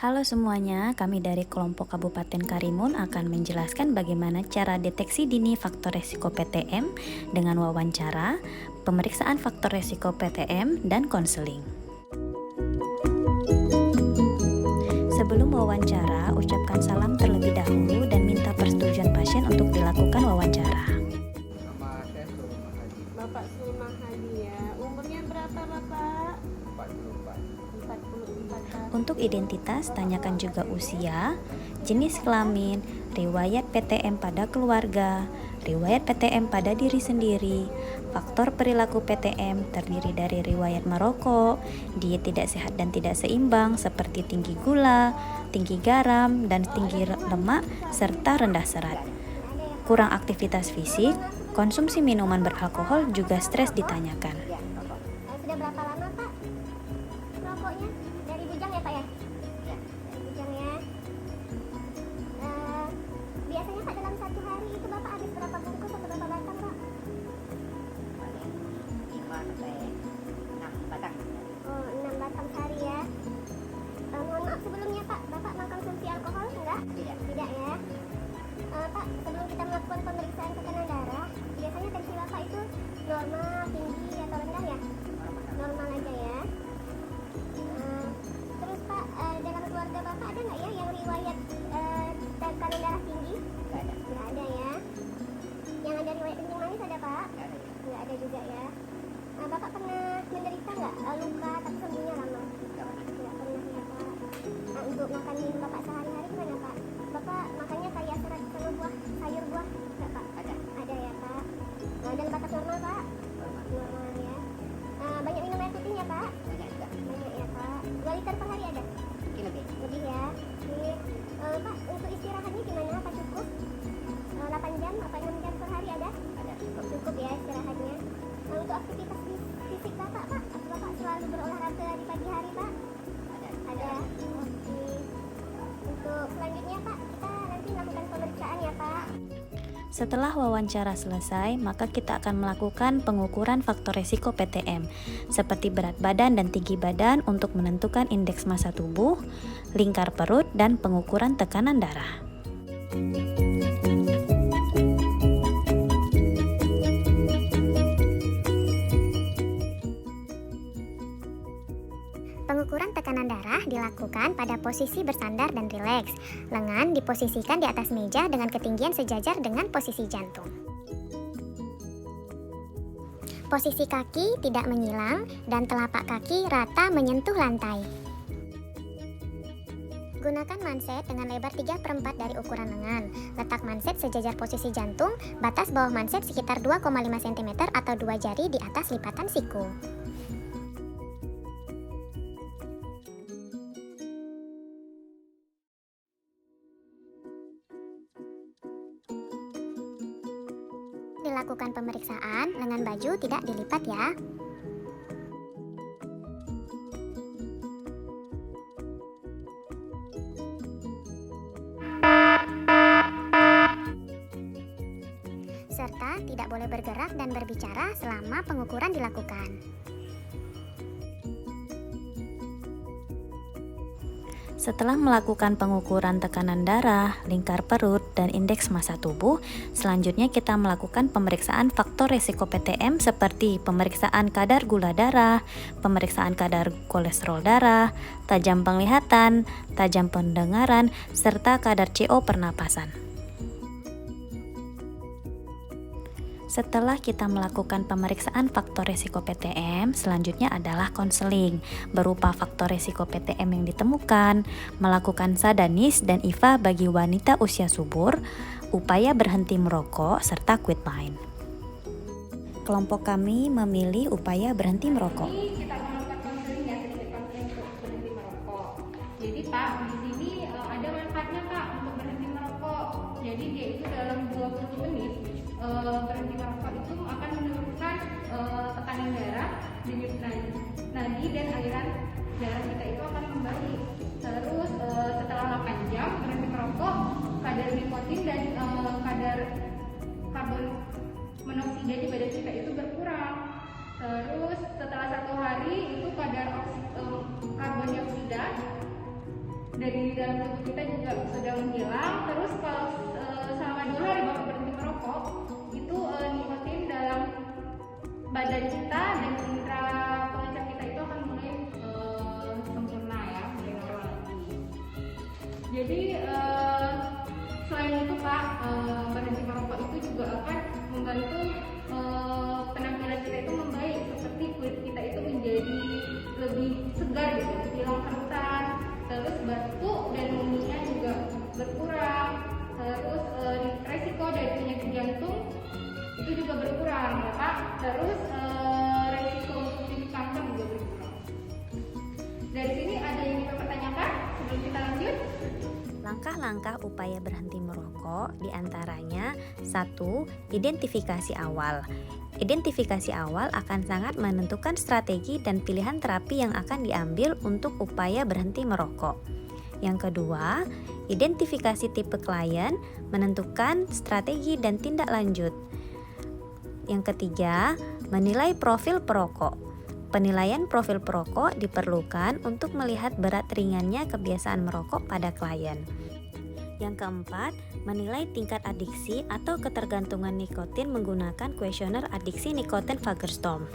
Halo semuanya, kami dari kelompok Kabupaten Karimun akan menjelaskan bagaimana cara deteksi dini faktor resiko PTM dengan wawancara, pemeriksaan faktor resiko PTM, dan konseling. Sebelum wawancara, ucapkan salam terlebih dahulu dan minta persetujuan pasien untuk dilakukan wawancara. Nama saya Suruh Bapak Sumahadi ya. Umurnya berapa Bapak? 44. 44 tahun. Untuk identitas, tanyakan juga usia, jenis kelamin, riwayat PTM pada keluarga, riwayat PTM pada diri sendiri, faktor perilaku PTM terdiri dari riwayat merokok, diet tidak sehat dan tidak seimbang seperti tinggi gula, tinggi garam, dan tinggi lemak, serta rendah serat. Kurang aktivitas fisik, konsumsi minuman beralkohol, juga stres ditanyakan. Sudah berapa lama Pak rokoknya? Dari bujang ya Pak ya? Ya, dari bujang ya. Biasanya Pak dalam satu hari itu Bapak habis berapa bungkus atau berapa batang Pak? Paling 5 sampai 6 batang. Oh, 6 batang sehari ya. Mohon maaf sebelumnya Pak, Bapak mengkonsumsi alkohol enggak? Tidak. Tidak ya. Pak, sebelum kita melakukan pemeriksaan tekanan darah, biasanya tensi Bapak itu normal, tinggi, atau rendah ya? Normal aja ya. Terus Pak, dalam keluarga Bapak ada nggak ya yang riwayat tekanan darah tinggi? Nggak ada. Nggak ada ya. Yang ada riwayat kencing manis ada Pak? Nggak ada. Nggak ada juga ya. Bapak pernah menderita nggak luka tapi sembuhnya lama? Nggak pernah. Nggak pernah ya Pak. Untuk makan minum Bapak sehari-hari gimana Pak? Bapak makannya kayak serat sama buah, sayur buah nggak Pak? Ada. Ada ya Pak. Dan batas normal Pak? Normal. Normal ya. Banyak minum air putihnya Pak? Banyak juga. Banyak ya Pak. 2 liter per hari ada? Mungkin lebih. Lebih ya. Oke. Pak, untuk istirahatnya gimana? Apa cukup? 8 jam apa 6 jam per hari ada? Ada. Cukup. Cukup ya istirahatnya. Untuk aktivitas fisik Bapak, Pak, Bapak selalu berolahraga di pagi hari Pak? Ada. Ada. Oke. Untuk selanjutnya Pak, kita nanti melakukan pemeriksaan ya Pak. Setelah wawancara selesai, maka kita akan melakukan pengukuran faktor resiko PTM, seperti berat badan dan tinggi badan untuk menentukan indeks massa tubuh, lingkar perut, dan pengukuran tekanan darah. Pengukuran tekanan darah dilakukan pada posisi bersandar dan rileks. Lengan diposisikan di atas meja dengan ketinggian sejajar dengan posisi jantung. Posisi kaki tidak menyilang dan telapak kaki rata menyentuh lantai. Gunakan manset dengan lebar 3/4 dari ukuran lengan. Letak manset sejajar posisi jantung, batas bawah manset sekitar 2,5 cm atau 2 jari di atas lipatan siku. Dilakukan pemeriksaan, lengan baju tidak dilipat ya. Serta tidak boleh bergerak dan berbicara selama pengukuran dilakukan. Setelah melakukan pengukuran tekanan darah, lingkar perut, dan indeks massa tubuh, selanjutnya kita melakukan pemeriksaan faktor resiko PTM seperti pemeriksaan kadar gula darah, pemeriksaan kadar kolesterol darah, tajam penglihatan, tajam pendengaran, serta kadar CO pernapasan. Setelah kita melakukan pemeriksaan faktor resiko PTM, selanjutnya adalah konseling berupa faktor resiko PTM yang ditemukan, melakukan sadanis dan IVA bagi wanita usia subur, upaya berhenti merokok, serta quit mind. Kelompok kami memilih upaya berhenti merokok. Ini kita akan melakukan konseling ya, sedikit konseling untuk berhenti merokok. Jadi Pak, di sini ada manfaatnya Pak untuk berhenti merokok. Jadi dia itu dalam 20 menit berhenti merokok itu akan menurunkan tekanan darah, denyut nadi dan aliran darah kita itu akan kembali. Terus setelah 8 jam berhenti merokok, kadar nikotin dan kadar karbon monoksida di badan kita itu berkurang. Terus setelah 1 hari itu kadar karbon dioksida dari dalam tubuh kita juga sudah menghilang. Terus kalau selama 2 hari Bapak berhenti merokok, itu nikotin dalam badan kita dan indera pengencer kita itu akan mulai sempurna ya, mulai normal lagi. Jadi selain itu Pak, berhenti merokok itu juga akan membantu penampilan kita itu membaik, seperti kulit kita itu menjadi lebih segar gitu, hilang kerutan, terus batuk dan munyahnya juga berkurang, terus resiko dari penyakit jantung itu juga berkurang ya Pak, terus resiko untuk jenis kanker juga berkurang. Dari sini ada yang dipertanyakan sebelum kita lanjut? Langkah-langkah upaya berhenti merokok diantaranya 1. Identifikasi awal. Identifikasi awal akan sangat menentukan strategi dan pilihan terapi yang akan diambil untuk upaya berhenti merokok. Yang kedua, identifikasi tipe klien menentukan strategi dan tindak lanjut. Yang ketiga, menilai profil perokok. Penilaian profil perokok diperlukan untuk melihat berat ringannya kebiasaan merokok pada klien. Yang keempat, menilai tingkat adiksi atau ketergantungan nikotin menggunakan kuesioner adiksi nikotin Fagerstorm.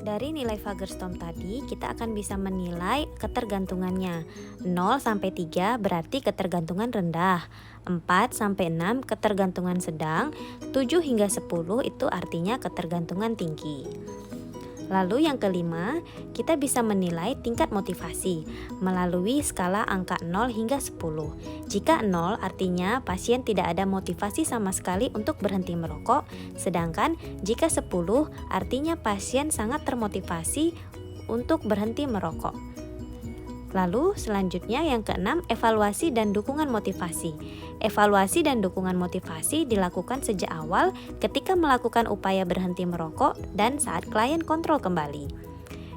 Dari nilai Fagerstorm tadi, kita akan bisa menilai ketergantungannya. 0-3 berarti ketergantungan rendah, 4-6 ketergantungan sedang, 7 hingga 10 itu artinya ketergantungan tinggi. Lalu yang kelima, kita bisa menilai tingkat motivasi melalui skala angka 0 hingga 10. Jika 0 artinya pasien tidak ada motivasi sama sekali untuk berhenti merokok, sedangkan jika 10 artinya pasien sangat termotivasi untuk berhenti merokok. Lalu selanjutnya yang keenam, evaluasi dan dukungan motivasi. Evaluasi dan dukungan motivasi dilakukan sejak awal ketika melakukan upaya berhenti merokok dan saat klien kontrol kembali.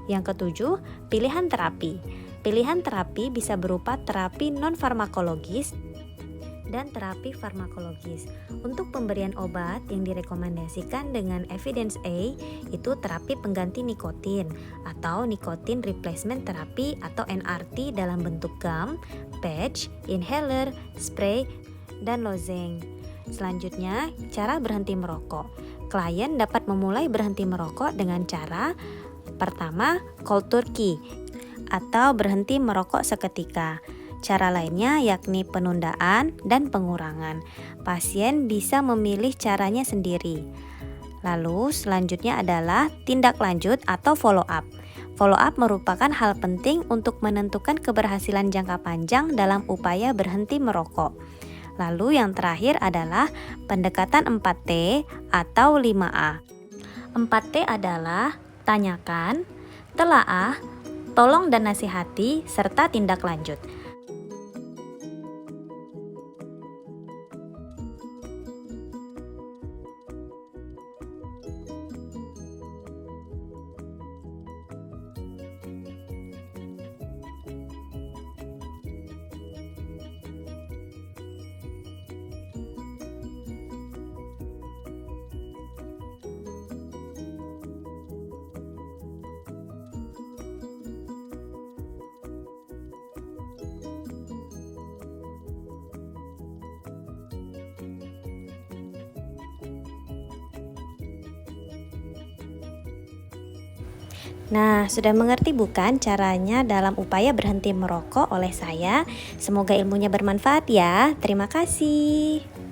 Yang ketujuh, pilihan terapi. Pilihan terapi bisa berupa terapi non-farmakologis dan terapi farmakologis. Untuk pemberian obat yang direkomendasikan dengan evidence A itu terapi pengganti nikotin atau nicotine replacement therapy atau NRT dalam bentuk gum, patch, inhaler, spray, dan lozeng. Selanjutnya, cara berhenti merokok. Klien dapat memulai berhenti merokok dengan cara pertama, cold turkey atau berhenti merokok seketika. Cara lainnya yakni penundaan dan pengurangan. Pasien bisa memilih caranya sendiri. Lalu selanjutnya adalah tindak lanjut atau follow up. Follow up merupakan hal penting untuk menentukan keberhasilan jangka panjang dalam upaya berhenti merokok. Lalu yang terakhir adalah pendekatan 4T atau 5A. 4T adalah tanyakan, telaah, tolong dan nasihati, serta tindak lanjut. Nah, sudah mengerti bukan caranya dalam upaya berhenti merokok oleh saya? Semoga ilmunya bermanfaat ya. Terima kasih.